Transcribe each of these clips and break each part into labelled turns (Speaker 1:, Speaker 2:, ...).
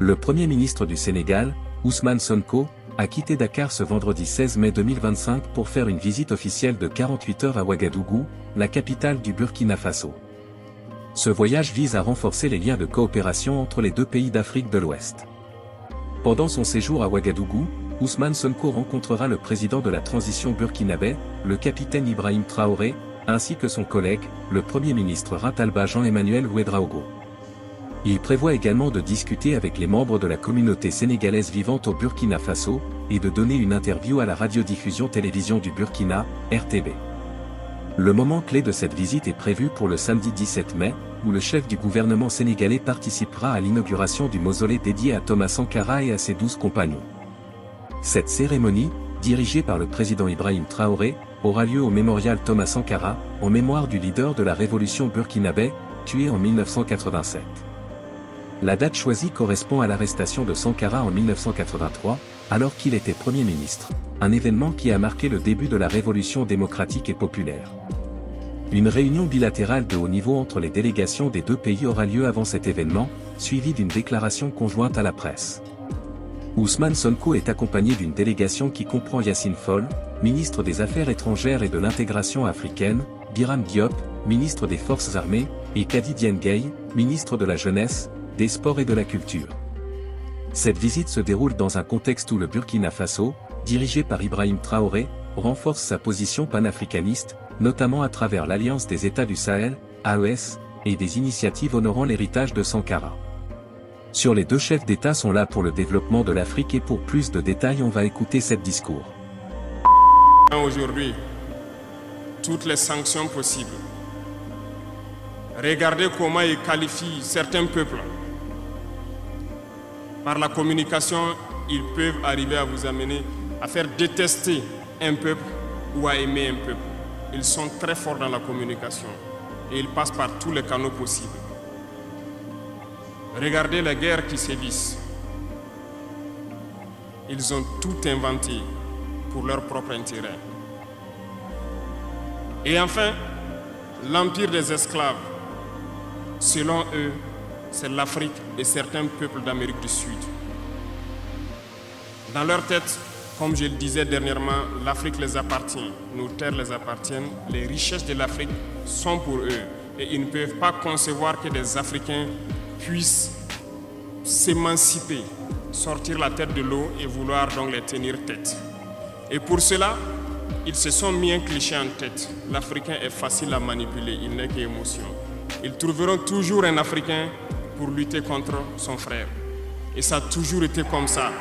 Speaker 1: Le Premier ministre du Sénégal, Ousmane Sonko, a quitté Dakar ce vendredi 16 mai 2025 pour faire une visite officielle de 48 heures à Ouagadougou, la capitale du Burkina Faso. Ce voyage vise à renforcer les liens de coopération entre les deux pays d'Afrique de l'Ouest. Pendant son séjour à Ouagadougou, Ousmane Sonko rencontrera le président de la transition burkinabé, le capitaine Ibrahim Traoré, ainsi que son collègue, le Premier ministre Rintalba Jean-Emmanuel Ouédraogo. Il prévoit également de discuter avec les membres de la communauté sénégalaise vivant au Burkina Faso, et de donner une interview à la radiodiffusion télévision du Burkina, RTB. Le moment clé de cette visite est prévu pour le samedi 17 mai, où le chef du gouvernement sénégalais participera à l'inauguration du mausolée dédié à Thomas Sankara et à ses 12 compagnons. Cette cérémonie, dirigée par le président Ibrahim Traoré, aura lieu au mémorial Thomas Sankara, en mémoire du leader de la révolution burkinabé, tué en 1987. La date choisie correspond à l'arrestation de Sankara en 1983, alors qu'il était Premier ministre, un événement qui a marqué le début de la révolution démocratique et populaire. Une réunion bilatérale de haut niveau entre les délégations des deux pays aura lieu avant cet événement, suivie d'une déclaration conjointe à la presse. Ousmane Sonko est accompagné d'une délégation qui comprend Yassine Fall, ministre des Affaires étrangères et de l'intégration africaine, Biram Diop, ministre des Forces armées, et Kadi Diengay, ministre de la Jeunesse, des Sports et de la Culture. Cette visite se déroule dans un contexte où le Burkina Faso, dirigé par Ibrahim Traoré, renforce sa position panafricaniste, notamment à travers l'Alliance des États du Sahel, AES, et des initiatives honorant l'héritage de Sankara. Sur les deux chefs d'État sont là pour le développement de l'Afrique et pour plus de détails on va écouter cet discours.
Speaker 2: Aujourd'hui, toutes les sanctions possibles. Regardez comment ils qualifient certains peuples. Par la communication, ils peuvent arriver à vous amener à faire détester un peuple ou à aimer un peuple. Ils sont très forts dans la communication et ils passent par tous les canaux possibles. Regardez les guerres qui sévissent. Ils ont tout inventé pour leur propre intérêt. Et enfin, l'empire des esclaves. Selon eux, c'est l'Afrique et certains peuples d'Amérique du Sud. Dans leur tête, comme je le disais dernièrement, l'Afrique les appartient, nos terres les appartiennent, les richesses de l'Afrique sont pour eux. Et ils ne peuvent pas concevoir que des Africains puissent s'émanciper, sortir la tête de l'eau et vouloir donc les tenir tête. Et pour cela, ils se sont mis un cliché en tête. L'Africain est facile à manipuler, il n'est qu'émotion. Ils trouveront toujours un Africain pour lutter contre son frère. Et ça a toujours été comme ça.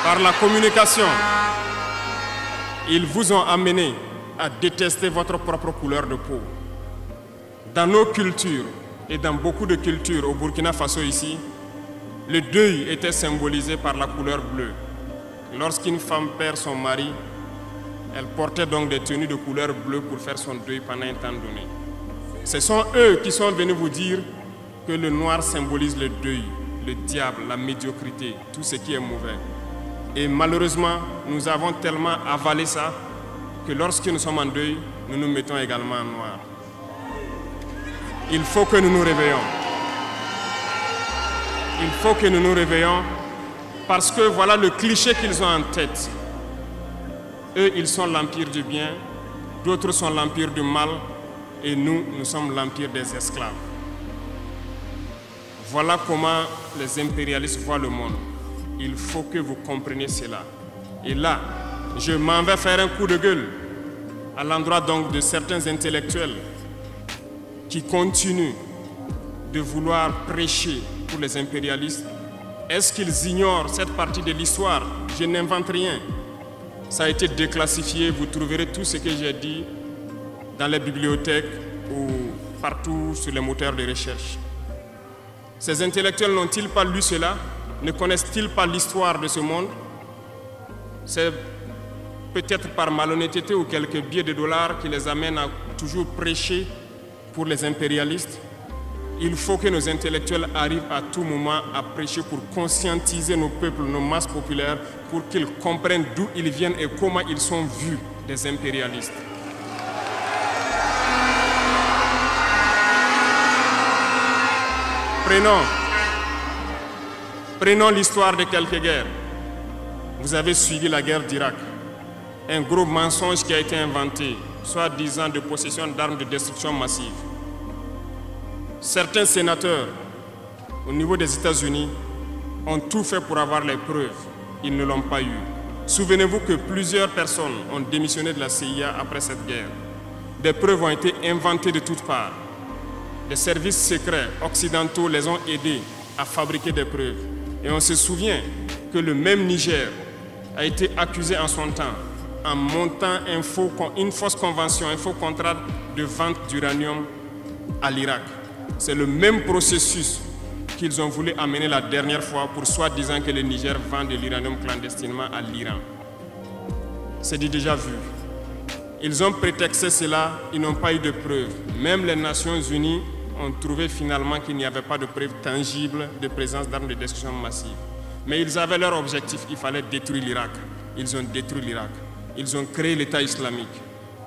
Speaker 2: Par la communication, ils vous ont amené à détester votre propre couleur de peau. Dans nos cultures et dans beaucoup de cultures au Burkina Faso ici, le deuil était symbolisé par la couleur bleue. Lorsqu'une femme perd son mari, elle portait donc des tenues de couleur bleue pour faire son deuil pendant un temps donné. Ce sont eux qui sont venus vous dire que le noir symbolise le deuil, le diable, la médiocrité, tout ce qui est mauvais. Et malheureusement, nous avons tellement avalé ça que lorsque nous sommes en deuil, nous nous mettons également en noir. Il faut que nous nous réveillons. Il faut que nous nous réveillons parce que voilà le cliché qu'ils ont en tête. Eux, ils sont l'empire du bien, d'autres sont l'empire du mal, et nous, nous sommes l'empire des esclaves. Voilà comment les impérialistes voient le monde. Il faut que vous compreniez cela. Et là, je m'en vais faire un coup de gueule à l'endroit donc de certains intellectuels qui continuent de vouloir prêcher pour les impérialistes. Est-ce qu'ils ignorent cette partie de l'histoire? Je n'invente rien. Ça a été déclassifié, vous trouverez tout ce que j'ai dit dans les bibliothèques ou partout sur les moteurs de recherche. Ces intellectuels n'ont-ils pas lu cela? Ne connaissent-ils pas l'histoire de ce monde? C'est peut-être par malhonnêteté ou quelques billets de dollars qui les amènent à toujours prêcher pour les impérialistes. Il faut que nos intellectuels arrivent à tout moment à prêcher pour conscientiser nos peuples, nos masses populaires, pour qu'ils comprennent d'où ils viennent et comment ils sont vus des impérialistes. Prenons l'histoire de quelques guerres. Vous avez suivi la guerre d'Irak. Un gros mensonge qui a été inventé, soi-disant de possession d'armes de destruction massive. Certains sénateurs, au niveau des États-Unis, ont tout fait pour avoir les preuves. Ils ne l'ont pas eu. Souvenez-vous que plusieurs personnes ont démissionné de la CIA après cette guerre. Des preuves ont été inventées de toutes parts. Les services secrets occidentaux les ont aidés à fabriquer des preuves. Et on se souvient que le même Niger a été accusé en son temps en montant une fausse convention, un faux contrat de vente d'uranium à l'Irak. C'est le même processus qu'ils ont voulu amener la dernière fois pour soi-disant que le Niger vend de l'uranium clandestinement à l'Iran. C'est du déjà vu. Ils ont prétexté cela, ils n'ont pas eu de preuves. Même les Nations Unies ont trouvé finalement qu'il n'y avait pas de preuves tangibles de présence d'armes de destruction massive. Mais ils avaient leur objectif, il fallait détruire l'Irak. Ils ont détruit l'Irak. Ils ont créé l'État islamique.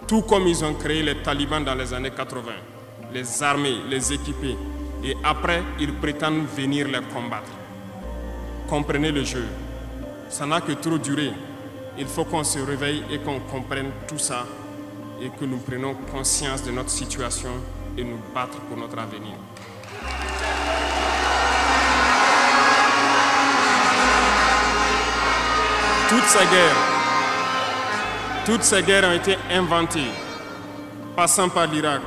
Speaker 2: Tout comme ils ont créé les talibans dans les années 80. Les armer, les équiper. Et après, ils prétendent venir les combattre. Comprenez le jeu. Ça n'a que trop duré. Il faut qu'on se réveille et qu'on comprenne tout ça et que nous prenions conscience de notre situation et nous battre pour notre avenir. Toutes ces guerres ont été inventées, passant par l'Irak,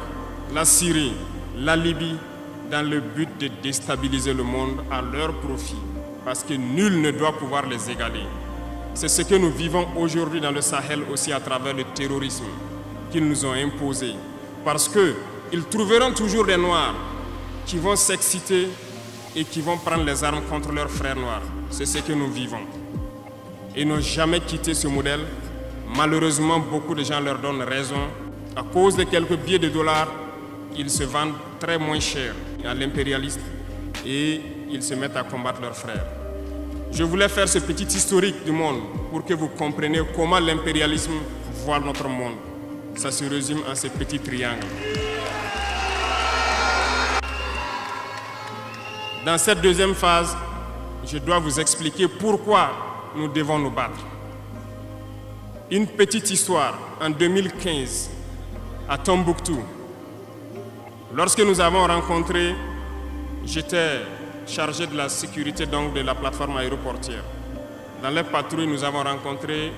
Speaker 2: la Syrie, la Libye, dans le but de déstabiliser le monde à leur profit, parce que nul ne doit pouvoir les égaler. C'est ce que nous vivons aujourd'hui dans le Sahel aussi à travers le terrorisme qu'ils nous ont imposé. Parce qu'ils trouveront toujours des Noirs qui vont s'exciter et qui vont prendre les armes contre leurs frères noirs. C'est ce que nous vivons. Ils n'ont jamais quitté ce modèle. Malheureusement, beaucoup de gens leur donnent raison. À cause de quelques billets de dollars, ils se vendent très moins cher à l'impérialiste et ils se mettent à combattre leurs frères. Je voulais faire ce petit historique du monde pour que vous compreniez comment l'impérialisme voit notre monde. Ça se résume en ces petits triangles. Dans cette deuxième phase, je dois vous expliquer pourquoi nous devons nous battre. Une petite histoire. En 2015, à Tombouctou, lorsque nous avons rencontré, j'étais chargé de la sécurité donc de la plateforme aéroportière. Dans les patrouilles, nous avons rencontré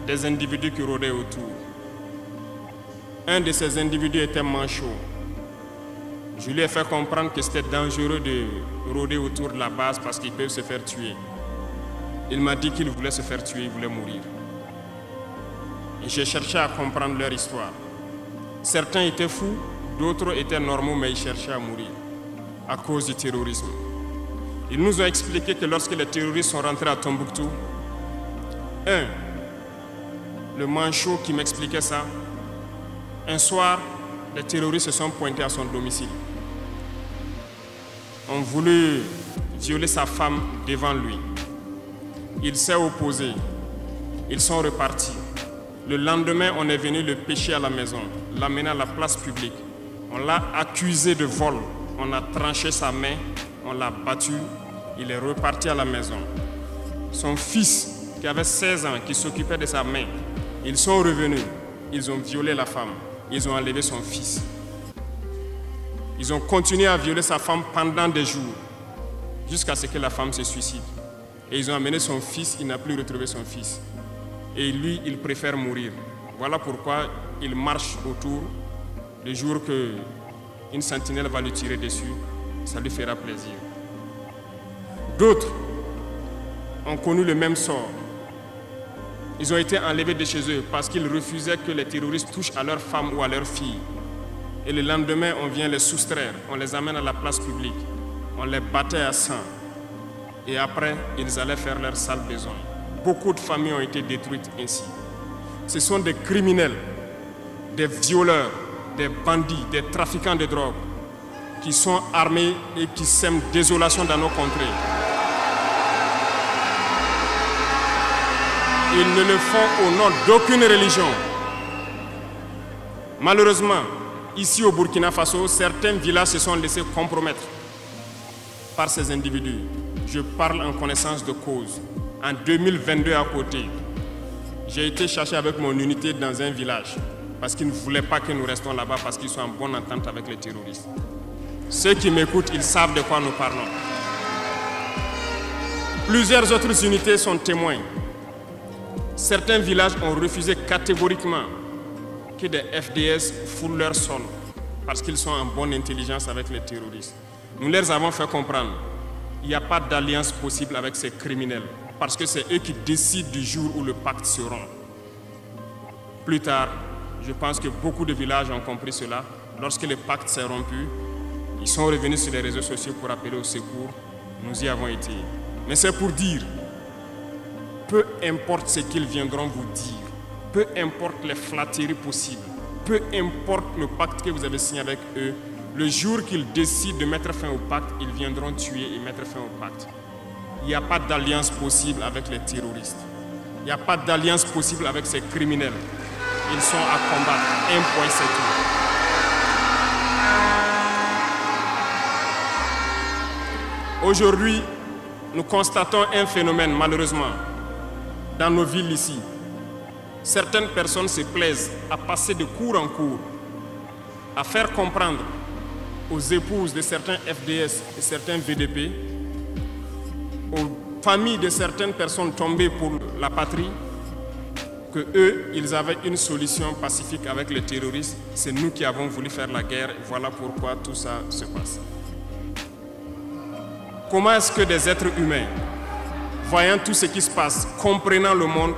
Speaker 2: des individus qui rôdaient autour. Un de ces individus était manchot. Je lui ai fait comprendre que c'était dangereux de rôder autour de la base parce qu'ils peuvent se faire tuer. Il m'a dit qu'il voulait se faire tuer, il voulait mourir. Et j'ai cherché à comprendre leur histoire. Certains étaient fous, d'autres étaient normaux, mais ils cherchaient à mourir à cause du terrorisme. Ils nous ont expliqué que lorsque les terroristes sont rentrés à Tombouctou, le manchot qui m'expliquait ça, un soir, les terroristes se sont pointés à son domicile. Ont voulu violer sa femme devant lui. Il s'est opposé. Ils sont repartis. Le lendemain, on est venu le pêcher à la maison, l'amener à la place publique. On l'a accusé de vol. On a tranché sa main, on l'a battu. Il est reparti à la maison. Son fils, qui avait 16 ans, qui s'occupait de sa main, ils sont revenus. Ils ont violé la femme. Ils ont enlevé son fils. Ils ont continué à violer sa femme pendant des jours, jusqu'à ce que la femme se suicide. Et ils ont amené son fils, il n'a plus retrouvé son fils. Et lui, il préfère mourir. Voilà pourquoi il marche autour. Le jour qu'une sentinelle va lui tirer dessus, ça lui fera plaisir. D'autres ont connu le même sort. Ils ont été enlevés de chez eux parce qu'ils refusaient que les terroristes touchent à leurs femmes ou à leurs filles. Et le lendemain, on vient les soustraire, on les amène à la place publique, on les battait à sang. Et après, ils allaient faire leur sale besoin. Beaucoup de familles ont été détruites ainsi. Ce sont des criminels, des violeurs, des bandits, des trafiquants de drogue qui sont armés et qui sèment désolation dans nos contrées. Ils ne le font au nom d'aucune religion. Malheureusement, ici au Burkina Faso, certains villages se sont laissés compromettre. par ces individus. Je parle en connaissance de cause. En 2022 à côté, j'ai été chercher avec mon unité dans un village parce qu'ils ne voulaient pas que nous restions là-bas parce qu'ils sont en bonne entente avec les terroristes. Ceux qui m'écoutent, ils savent de quoi nous parlons. Plusieurs autres unités sont témoins. Certains villages ont refusé catégoriquement que des FDS foulent leur sol parce qu'ils sont en bonne intelligence avec les terroristes. Nous leur avons fait comprendre qu'il n'y a pas d'alliance possible avec ces criminels parce que c'est eux qui décident du jour où le pacte se rompt. Plus tard, je pense que beaucoup de villages ont compris cela. Lorsque le pacte s'est rompu, ils sont revenus sur les réseaux sociaux pour appeler au secours. Nous y avons été. Mais c'est pour dire, peu importe ce qu'ils viendront vous dire, peu importe les flatteries possibles, peu importe le pacte que vous avez signé avec eux, le jour qu'ils décident de mettre fin au pacte, ils viendront tuer et mettre fin au pacte. Il n'y a pas d'alliance possible avec les terroristes. Il n'y a pas d'alliance possible avec ces criminels. Ils sont à combattre. Un point, c'est tout. Aujourd'hui, nous constatons un phénomène, malheureusement, dans nos villes ici. Certaines personnes se plaisent à passer de cour en cour, à faire comprendre aux épouses de certains FDS et certains VDP, aux familles de certaines personnes tombées pour la patrie, que eux, ils avaient une solution pacifique avec les terroristes. C'est nous qui avons voulu faire la guerre. Voilà pourquoi tout ça se passe. Comment est-ce que des êtres humains, voyant tout ce qui se passe, comprenant le monde,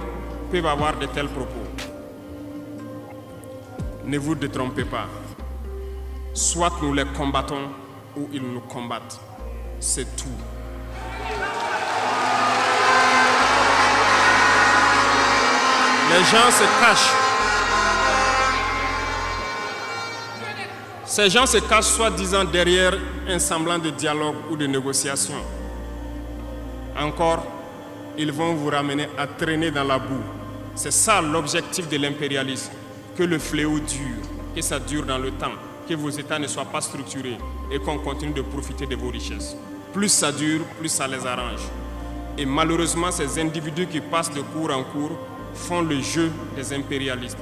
Speaker 2: peuvent avoir de tels propos? Ne vous détrompez pas. Soit nous les combattons ou ils nous combattent. C'est tout. Les gens se cachent. Ces gens se cachent soi-disant derrière un semblant de dialogue ou de négociation. Encore, ils vont vous ramener à traîner dans la boue. C'est ça l'objectif de l'impérialisme. Que le fléau dure, que ça dure dans le temps, que vos États ne soient pas structurés et qu'on continue de profiter de vos richesses. Plus ça dure, plus ça les arrange. Et malheureusement, ces individus qui passent de cour en cour font le jeu des impérialistes.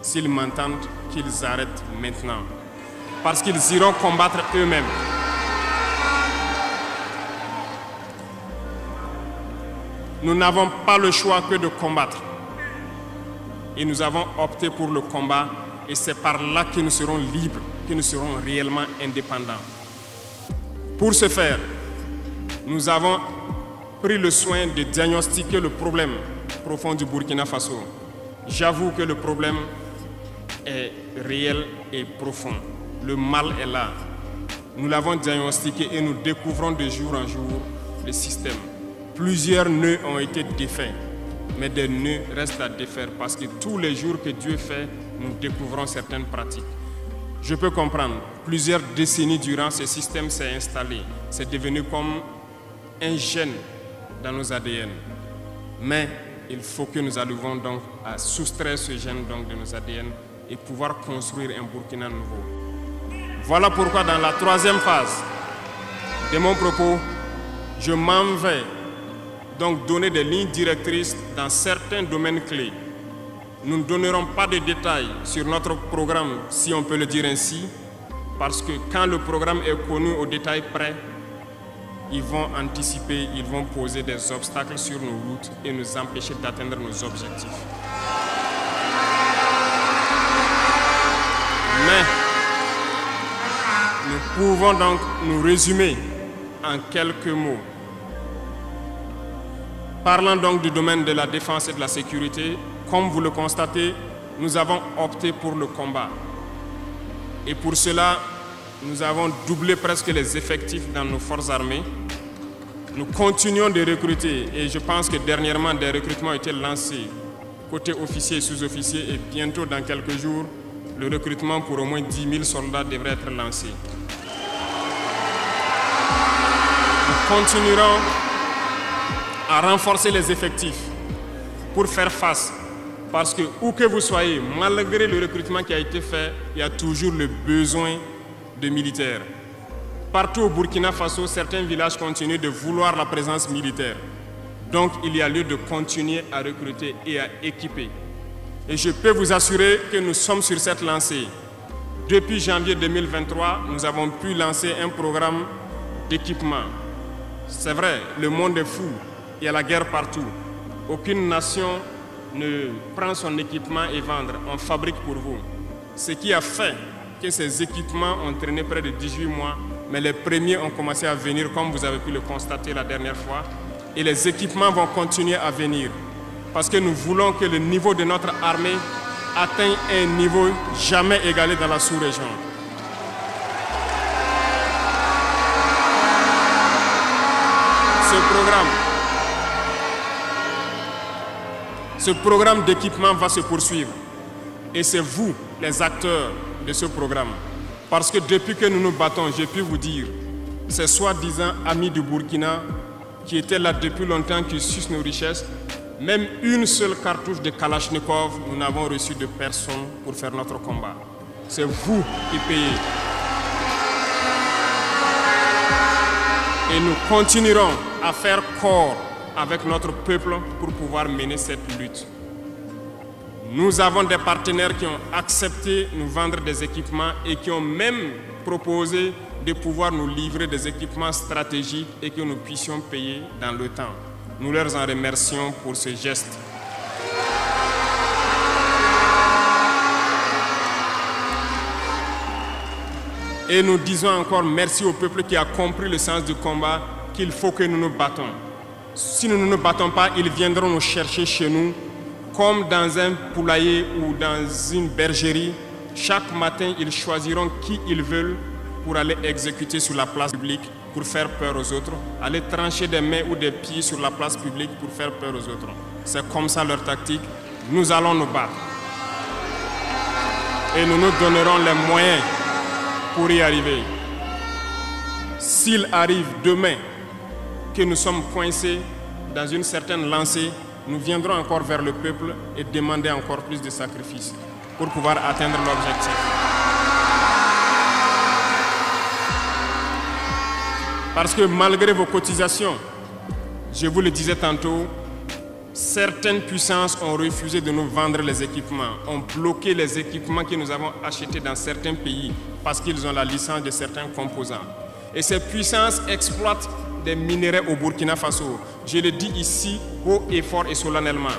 Speaker 2: S'ils m'entendent, qu'ils arrêtent maintenant. Parce qu'ils iront combattre eux-mêmes. Nous n'avons pas le choix que de combattre. Et nous avons opté pour le combat. Et c'est par là que nous serons libres, que nous serons réellement indépendants. Pour ce faire, nous avons pris le soin de diagnostiquer le problème profond du Burkina Faso. J'avoue que le problème est réel et profond. Le mal est là. Nous l'avons diagnostiqué et nous découvrons de jour en jour le système. Plusieurs nœuds ont été défaits, mais des nœuds restent à défaire parce que tous les jours que Dieu fait, nous découvrons certaines pratiques. Je peux comprendre, plusieurs décennies durant, ce système s'est installé. C'est devenu comme un gène dans nos ADN. Mais il faut que nous arrivions donc à soustraire ce gène donc de nos ADN et pouvoir construire un Burkina nouveau. Voilà pourquoi dans la troisième phase de mon propos, je m'en vais donc donner des lignes directrices dans certains domaines clés. Nous ne donnerons pas de détails sur notre programme, si on peut le dire ainsi, parce que quand le programme est connu au détail près, ils vont anticiper, ils vont poser des obstacles sur nos routes et nous empêcher d'atteindre nos objectifs. Mais nous pouvons donc nous résumer en quelques mots. Parlant donc du domaine de la défense et de la sécurité, comme vous le constatez, nous avons opté pour le combat. Et pour cela, nous avons doublé presque les effectifs dans nos forces armées. Nous continuons de recruter et je pense que dernièrement, des recrutements ont été lancés côté officiers et sous-officiers et bientôt, dans quelques jours, le recrutement pour au moins 10 000 soldats devrait être lancé. Nous continuerons à renforcer les effectifs pour faire face. Parce que où que vous soyez, malgré le recrutement qui a été fait, il y a toujours le besoin de militaires. Partout au Burkina Faso, certains villages continuent de vouloir la présence militaire. Donc, il y a lieu de continuer à recruter et à équiper. Et je peux vous assurer que nous sommes sur cette lancée. Depuis janvier 2023, nous avons pu lancer un programme d'équipement. C'est vrai, le monde est fou, il y a la guerre partout. Aucune nation ne prend son équipement et vendre, on fabrique pour vous. Ce qui a fait que ces équipements ont traîné près de 18 mois, mais les premiers ont commencé à venir, comme vous avez pu le constater la dernière fois, et les équipements vont continuer à venir, parce que nous voulons que le niveau de notre armée atteigne un niveau jamais égalé dans la sous-région. Ce programme d'équipement va se poursuivre. Et c'est vous, les acteurs de ce programme. Parce que depuis que nous nous battons, j'ai pu vous dire, ces soi-disant amis du Burkina qui étaient là depuis longtemps, qui sucent nos richesses, même une seule cartouche de Kalachnikov, nous n'avons reçu de personne pour faire notre combat. C'est vous qui payez. Et nous continuerons à faire corps avec notre peuple pour pouvoir mener cette lutte. Nous avons des partenaires qui ont accepté de nous vendre des équipements et qui ont même proposé de pouvoir nous livrer des équipements stratégiques et que nous puissions payer dans le temps. Nous leur en remercions pour ce geste. Et nous disons encore merci au peuple qui a compris le sens du combat, qu'il faut que nous nous battons. Si nous ne nous battons pas, ils viendront nous chercher chez nous, comme dans un poulailler ou dans une bergerie. Chaque matin, ils choisiront qui ils veulent pour aller exécuter sur la place publique, pour faire peur aux autres, aller trancher des mains ou des pieds sur la place publique pour faire peur aux autres. C'est comme ça leur tactique. Nous allons nous battre. Et nous nous donnerons les moyens pour y arriver. S'il arrive demain que nous sommes coincés dans une certaine lancée, nous viendrons encore vers le peuple et demander encore plus de sacrifices pour pouvoir atteindre l'objectif. Parce que malgré vos cotisations, je vous le disais tantôt, certaines puissances ont refusé de nous vendre les équipements, ont bloqué les équipements que nous avons achetés dans certains pays parce qu'ils ont la licence de certains composants. Et ces puissances exploitent des minerais au Burkina Faso. Je le dis ici, haut et fort et solennellement.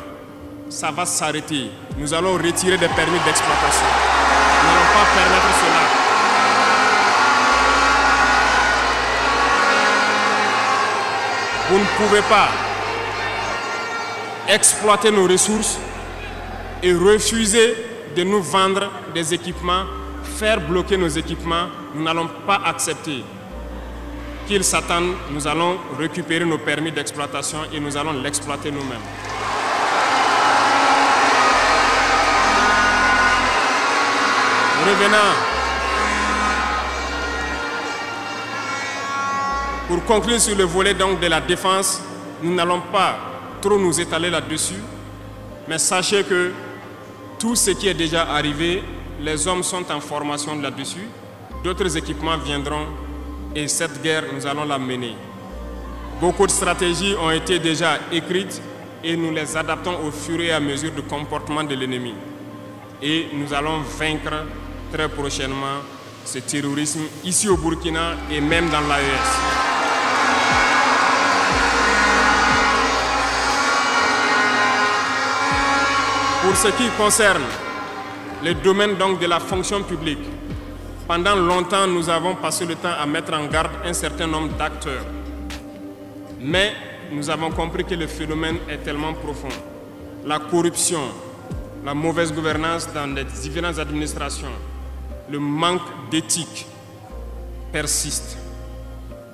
Speaker 2: Ça va s'arrêter. Nous allons retirer des permis d'exploitation. Nous n'allons pas permettre cela. Vous ne pouvez pas exploiter nos ressources et refuser de nous vendre des équipements, faire bloquer nos équipements. Nous n'allons pas accepter. Qu'ils s'attendent, nous allons récupérer nos permis d'exploitation et nous allons l'exploiter nous-mêmes. Revenant. Pour conclure sur le volet donc de la défense, nous n'allons pas trop nous étaler là-dessus, mais sachez que tout ce qui est déjà arrivé, les hommes sont en formation là-dessus, d'autres équipements viendront. Et cette guerre, nous allons la mener. Beaucoup de stratégies ont été déjà écrites et nous les adaptons au fur et à mesure du comportement de l'ennemi. Et nous allons vaincre très prochainement ce terrorisme ici au Burkina et même dans l'AES. Pour ce qui concerne le domaine donc de la fonction publique, pendant longtemps, nous avons passé le temps à mettre en garde un certain nombre d'acteurs. Mais nous avons compris que le phénomène est tellement profond. La corruption, la mauvaise gouvernance dans les différentes administrations, le manque d'éthique persiste.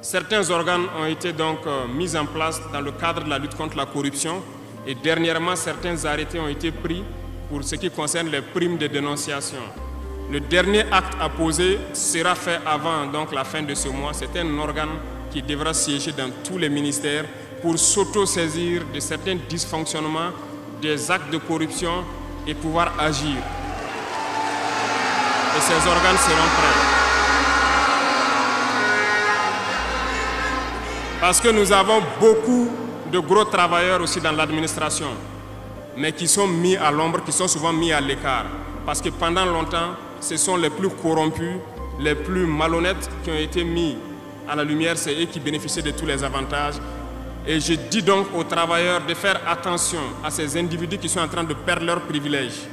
Speaker 2: Certains organes ont été donc mis en place dans le cadre de la lutte contre la corruption et dernièrement, certains arrêtés ont été pris pour ce qui concerne les primes de dénonciation. Le dernier acte à poser sera fait avant donc, la fin de ce mois. C'est un organe qui devra siéger dans tous les ministères pour s'auto-saisir de certains dysfonctionnements, des actes de corruption et pouvoir agir. Et ces organes seront prêts. Parce que nous avons beaucoup de gros travailleurs aussi dans l'administration, mais qui sont mis à l'ombre, qui sont souvent mis à l'écart. Parce que pendant longtemps, ce sont les plus corrompus, les plus malhonnêtes qui ont été mis à la lumière, c'est eux qui bénéficient de tous les avantages. Et je dis donc aux travailleurs de faire attention à ces individus qui sont en train de perdre leurs privilèges,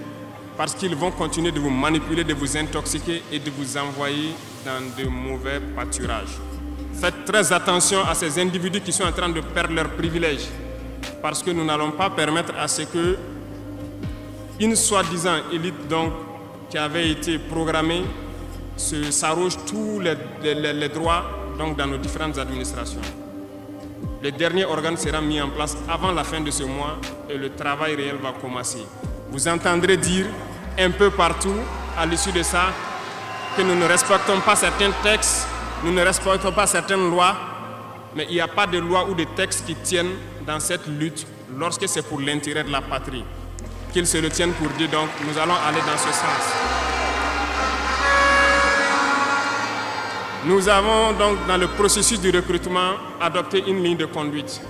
Speaker 2: parce qu'ils vont continuer de vous manipuler, de vous intoxiquer et de vous envoyer dans de mauvais pâturages. Faites très attention à ces individus qui sont en train de perdre leurs privilèges, parce que nous n'allons pas permettre à ce que une soi-disant élite donc, qui avait été programmée s'arroge tous les droits donc, dans nos différentes administrations. Le dernier organe sera mis en place avant la fin de ce mois et le travail réel va commencer. Vous entendrez dire un peu partout à l'issue de ça que nous ne respectons pas certains textes, nous ne respectons pas certaines lois, mais il n'y a pas de loi ou de textes qui tiennent dans cette lutte lorsque c'est pour l'intérêt de la patrie. Qu'ils se le tiennent pour dire, donc nous allons aller dans ce sens. Nous avons donc dans le processus du recrutement adopté une ligne de conduite.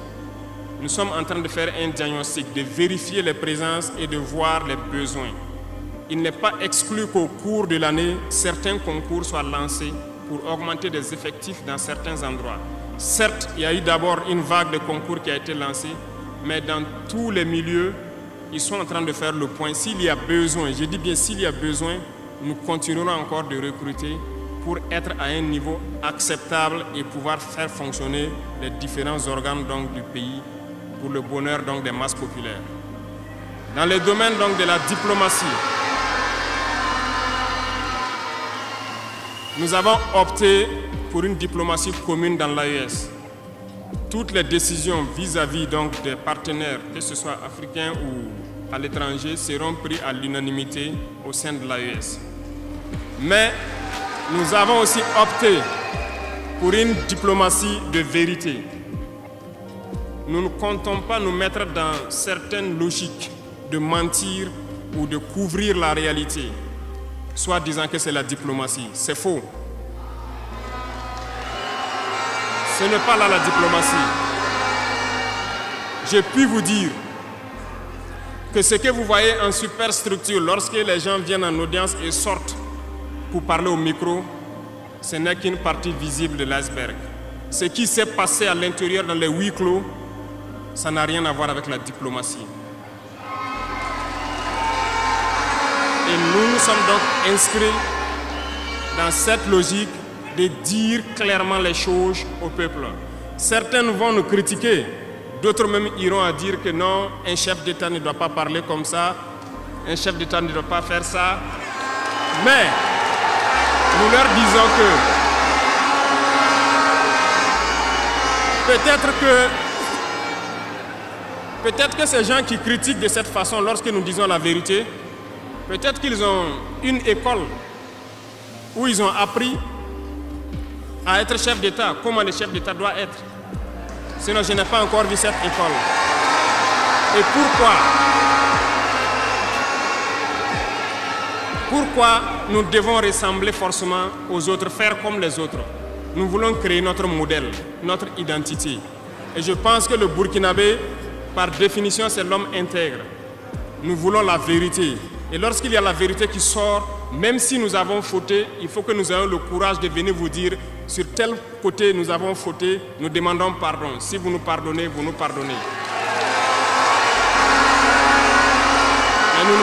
Speaker 2: Nous sommes en train de faire un diagnostic, de vérifier les présences et de voir les besoins. Il n'est pas exclu qu'au cours de l'année, certains concours soient lancés pour augmenter des effectifs dans certains endroits. Certes, il y a eu d'abord une vague de concours qui a été lancée, mais dans tous les milieux, ils sont en train de faire le point. S'il y a besoin, je dis bien s'il y a besoin, nous continuerons encore de recruter pour être à un niveau acceptable et pouvoir faire fonctionner les différents organes donc, du pays pour le bonheur donc, des masses populaires. Dans le domaine donc, de la diplomatie, nous avons opté pour une diplomatie commune dans l'AES. Toutes les décisions vis-à-vis donc, des partenaires, que ce soit africains ou à l'étranger, seront prises à l'unanimité au sein de l'AES. Mais nous avons aussi opté pour une diplomatie de vérité. Nous ne comptons pas nous mettre dans certaines logiques de mentir ou de couvrir la réalité, soit disant que c'est la diplomatie. C'est faux. Ce n'est pas là la diplomatie. Je puis vous dire que ce que vous voyez en superstructure, lorsque les gens viennent en audience et sortent pour parler au micro, ce n'est qu'une partie visible de l'iceberg. Ce qui s'est passé à l'intérieur dans les huis clos, ça n'a rien à voir avec la diplomatie. Et nous nous sommes donc inscrits dans cette logique de dire clairement les choses au peuple. Certains vont nous critiquer, d'autres même iront à dire que non, un chef d'État ne doit pas parler comme ça, un chef d'État ne doit pas faire ça. Mais nous leur disons que peut-être que ces gens qui critiquent de cette façon lorsque nous disons la vérité, peut-être qu'ils ont une école où ils ont appris à être chef d'État, comment le chef d'État doit être. Sinon, je n'ai pas encore vu cette école. Et pourquoi nous devons ressembler forcément aux autres, faire comme les autres? Nous voulons créer notre modèle, notre identité. Et je pense que le Burkinabé, par définition, c'est l'homme intègre. Nous voulons la vérité. Et lorsqu'il y a la vérité qui sort, même si nous avons fauté, il faut que nous ayons le courage de venir vous dire sur tel côté nous avons fauté, nous demandons pardon. Si vous nous pardonnez, vous nous pardonnez. Et nous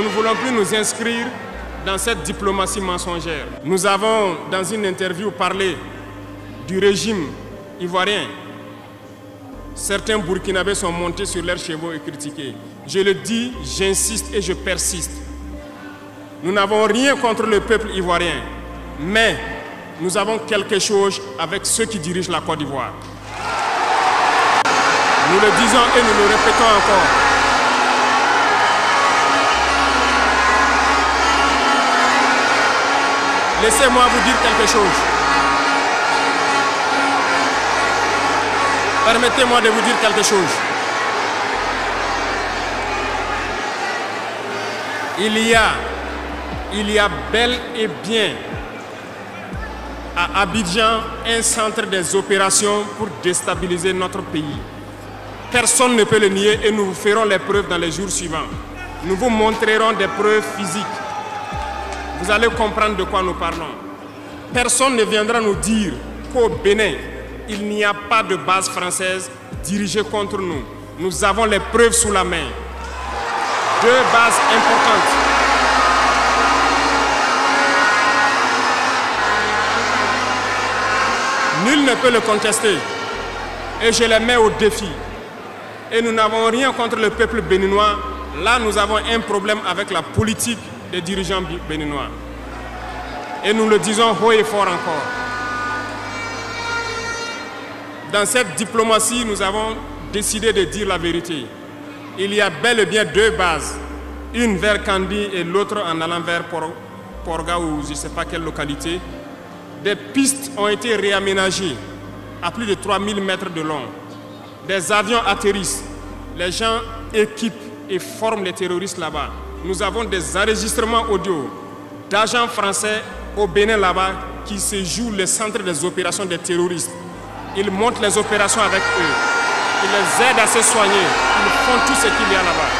Speaker 2: ne voulons plus nous inscrire dans cette diplomatie mensongère. Nous avons, dans une interview, parlé du régime ivoirien. Certains Burkinabés sont montés sur leurs chevaux et critiqués. Je le dis, j'insiste et je persiste. Nous n'avons rien contre le peuple ivoirien, mais nous avons quelque chose avec ceux qui dirigent la Côte d'Ivoire. Nous le disons et nous le répétons encore. Laissez-moi vous dire quelque chose. Permettez-moi de vous dire quelque chose. Il y a bel et bien à Abidjan un centre des opérations pour déstabiliser notre pays. Personne ne peut le nier et nous vous ferons les preuves dans les jours suivants. Nous vous montrerons des preuves physiques. Vous allez comprendre de quoi nous parlons. Personne ne viendra nous dire qu'au Bénin, il n'y a pas de base française dirigée contre nous. Nous avons les preuves sous la main. 2 bases importantes. Nul ne peut le contester. Et je les mets au défi. Et nous n'avons rien contre le peuple béninois. Là, nous avons un problème avec la politique des dirigeants béninois. Et nous le disons haut et fort encore. Dans cette diplomatie, nous avons décidé de dire la vérité. Il y a bel et bien 2 bases. Une vers Kandi et l'autre en allant vers Porga ou je ne sais pas quelle localité. Des pistes ont été réaménagées à plus de 3000 mètres de long. Des avions atterrissent. Les gens équipent et forment les terroristes là-bas. Nous avons des enregistrements audio d'agents français au Bénin là-bas qui se jouent le centre des opérations des terroristes. Ils montent les opérations avec eux. Ils les aident à se soigner. Ils font tout ce qu'il y a là-bas.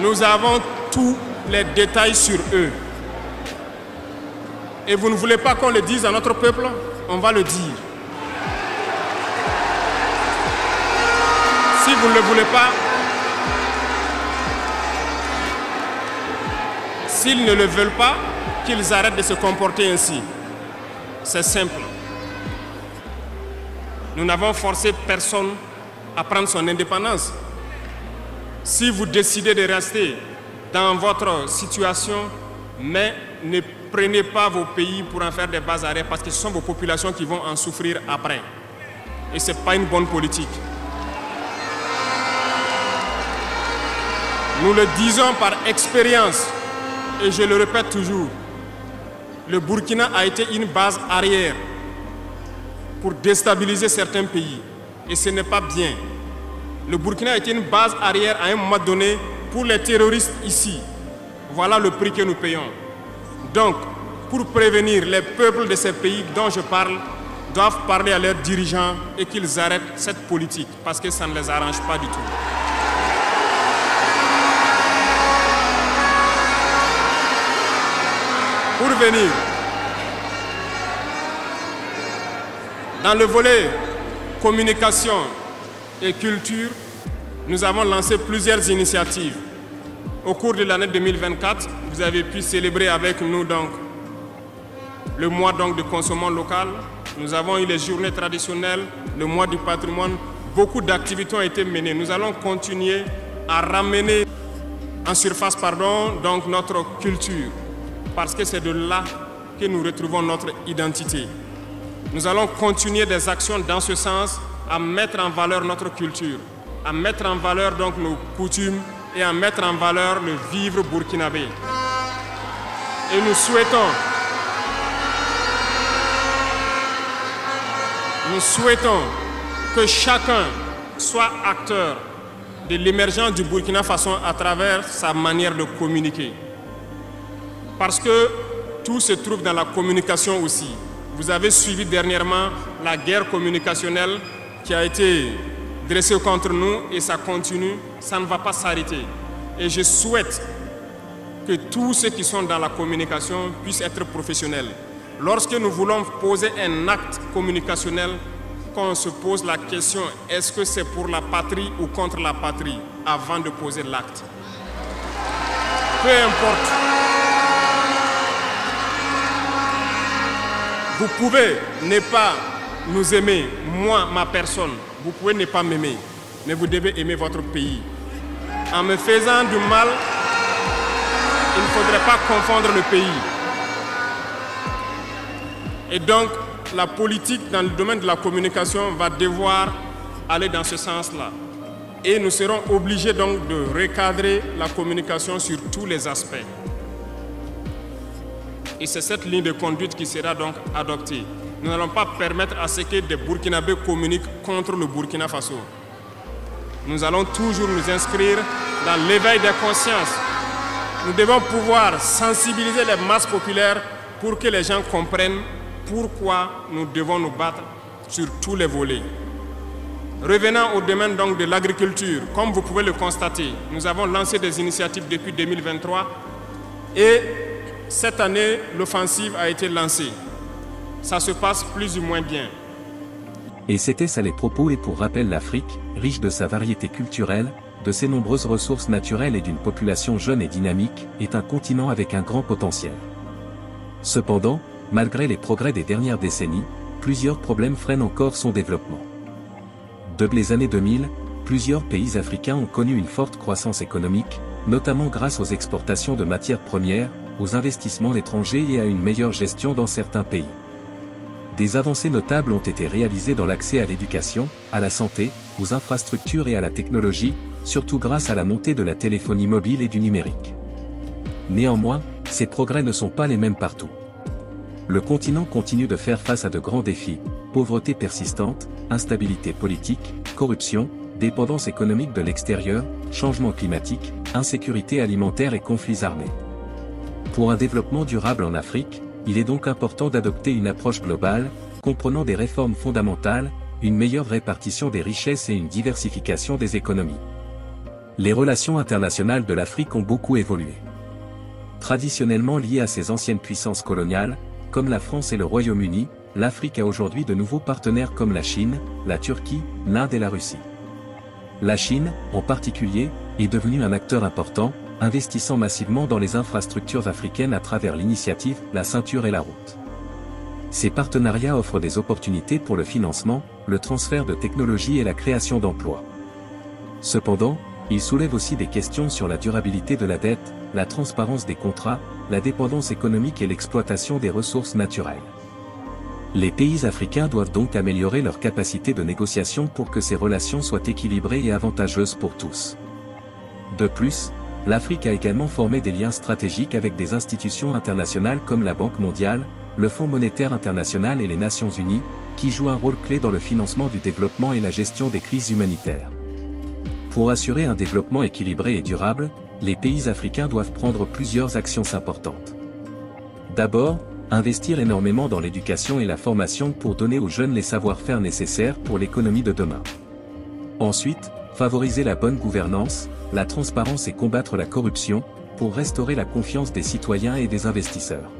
Speaker 2: Nous avons tous les détails sur eux. Et vous ne voulez pas qu'on le dise à notre peuple? On va le dire. Si vous ne le voulez pas, s'ils ne le veulent pas, qu'ils arrêtent de se comporter ainsi. C'est simple. Nous n'avons forcé personne à prendre son indépendance. Si vous décidez de rester dans votre situation, mais ne prenez pas vos pays pour en faire des bases arrêts parce que ce sont vos populations qui vont en souffrir après. Et ce n'est pas une bonne politique. Nous le disons par expérience, et je le répète toujours, le Burkina a été une base arrière pour déstabiliser certains pays. Et ce n'est pas bien. Le Burkina a été une base arrière à un moment donné pour les terroristes ici. Voilà le prix que nous payons. Donc, pour prévenir les peuples de ces pays dont je parle, doivent parler à leurs dirigeants et qu'ils arrêtent cette politique parce que ça ne les arrange pas du tout. Pour venir, dans le volet communication et culture, nous avons lancé plusieurs initiatives. Au cours de l'année 2024, vous avez pu célébrer avec nous donc, le mois donc, de consommation local. Nous avons eu les journées traditionnelles, le mois du patrimoine. Beaucoup d'activités ont été menées. Nous allons continuer à ramener en surface donc notre culture. Parce que c'est de là que nous retrouvons notre identité. Nous allons continuer des actions dans ce sens, à mettre en valeur notre culture, à mettre en valeur donc nos coutumes et à mettre en valeur le vivre burkinabé. Et nous souhaitons que chacun soit acteur de l'émergence du Burkina Faso à travers sa manière de communiquer. Parce que tout se trouve dans la communication aussi. Vous avez suivi dernièrement la guerre communicationnelle qui a été dressée contre nous et ça continue, ça ne va pas s'arrêter. Et je souhaite que tous ceux qui sont dans la communication puissent être professionnels. Lorsque nous voulons poser un acte communicationnel, qu'on se pose la question, est-ce que c'est pour la patrie ou contre la patrie, avant de poser l'acte. Peu importe. Vous pouvez ne pas nous aimer, moi, ma personne. Vous pouvez ne pas m'aimer, mais vous devez aimer votre pays. En me faisant du mal, il ne faudrait pas confondre le pays. Et donc, la politique dans le domaine de la communication va devoir aller dans ce sens-là. Et nous serons obligés donc de recadrer la communication sur tous les aspects. Et c'est cette ligne de conduite qui sera donc adoptée. Nous n'allons pas permettre à ce que des Burkinabés communiquent contre le Burkina Faso. Nous allons toujours nous inscrire dans l'éveil des consciences nous devons pouvoir sensibiliser les masses populaires pour que les gens comprennent pourquoi nous devons nous battre sur tous les volets. Revenant au domaine donc de l'agriculture, comme vous pouvez le constater, nous avons lancé des initiatives depuis 2023 et cette année, l'offensive a été lancée. Ça se passe plus ou moins bien.
Speaker 1: Et c'était ça les propos. Et pour rappel, l'Afrique, riche de sa variété culturelle, de ses nombreuses ressources naturelles et d'une population jeune et dynamique, est un continent avec un grand potentiel. Cependant, malgré les progrès des dernières décennies, plusieurs problèmes freinent encore son développement. Depuis les années 2000, plusieurs pays africains ont connu une forte croissance économique, notamment grâce aux exportations de matières premières, aux investissements étrangers et à une meilleure gestion dans certains pays. Des avancées notables ont été réalisées dans l'accès à l'éducation, à la santé, aux infrastructures et à la technologie, surtout grâce à la montée de la téléphonie mobile et du numérique. Néanmoins, ces progrès ne sont pas les mêmes partout. Le continent continue de faire face à de grands défis: pauvreté persistante, instabilité politique, corruption, dépendance économique de l'extérieur, changement climatique, insécurité alimentaire et conflits armés. Pour un développement durable en Afrique, il est donc important d'adopter une approche globale, comprenant des réformes fondamentales, une meilleure répartition des richesses et une diversification des économies. Les relations internationales de l'Afrique ont beaucoup évolué. Traditionnellement liées à ses anciennes puissances coloniales, comme la France et le Royaume-Uni, l'Afrique a aujourd'hui de nouveaux partenaires comme la Chine, la Turquie, l'Inde et la Russie. La Chine, en particulier, est devenue un acteur important, investissant massivement dans les infrastructures africaines à travers l'initiative « La ceinture et la route ». Ces partenariats offrent des opportunités pour le financement, le transfert de technologies et la création d'emplois. Cependant, ils soulèvent aussi des questions sur la durabilité de la dette, la transparence des contrats, la dépendance économique et l'exploitation des ressources naturelles. Les pays africains doivent donc améliorer leur capacité de négociation pour que ces relations soient équilibrées et avantageuses pour tous. De plus, l'Afrique a également formé des liens stratégiques avec des institutions internationales comme la Banque mondiale, le Fonds monétaire international et les Nations unies, qui jouent un rôle clé dans le financement du développement et la gestion des crises humanitaires. Pour assurer un développement équilibré et durable, les pays africains doivent prendre plusieurs actions importantes. D'abord, investir énormément dans l'éducation et la formation pour donner aux jeunes les savoir-faire nécessaires pour l'économie de demain. Ensuite, favoriser la bonne gouvernance, la transparence et combattre la corruption, pour restaurer la confiance des citoyens et des investisseurs.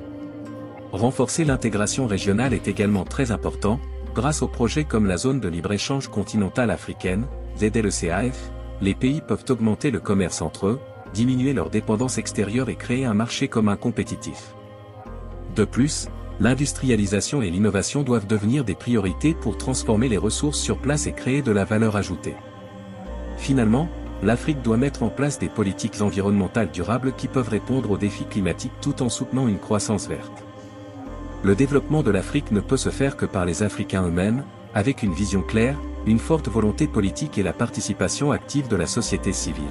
Speaker 1: Renforcer l'intégration régionale est également très important, grâce aux projets comme la zone de libre-échange continentale africaine, ZLECAF, les pays peuvent augmenter le commerce entre eux, diminuer leur dépendance extérieure et créer un marché commun compétitif. De plus, l'industrialisation et l'innovation doivent devenir des priorités pour transformer les ressources sur place et créer de la valeur ajoutée. Finalement, l'Afrique doit mettre en place des politiques environnementales durables qui peuvent répondre aux défis climatiques tout en soutenant une croissance verte. Le développement de l'Afrique ne peut se faire que par les Africains eux-mêmes, avec une vision claire, une forte volonté politique et la participation active de la société civile.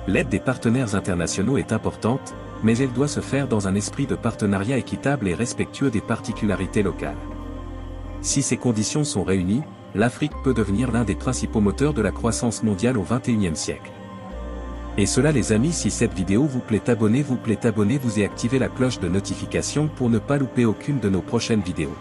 Speaker 1: L'aide des partenaires internationaux est importante, mais elle doit se faire dans un esprit de partenariat équitable et respectueux des particularités locales. Si ces conditions sont réunies, l'Afrique peut devenir l'un des principaux moteurs de la croissance mondiale au XXIe siècle. Et cela les amis, si cette vidéo vous plaît, abonnez-vous et activez la cloche de notification pour ne pas louper aucune de nos prochaines vidéos.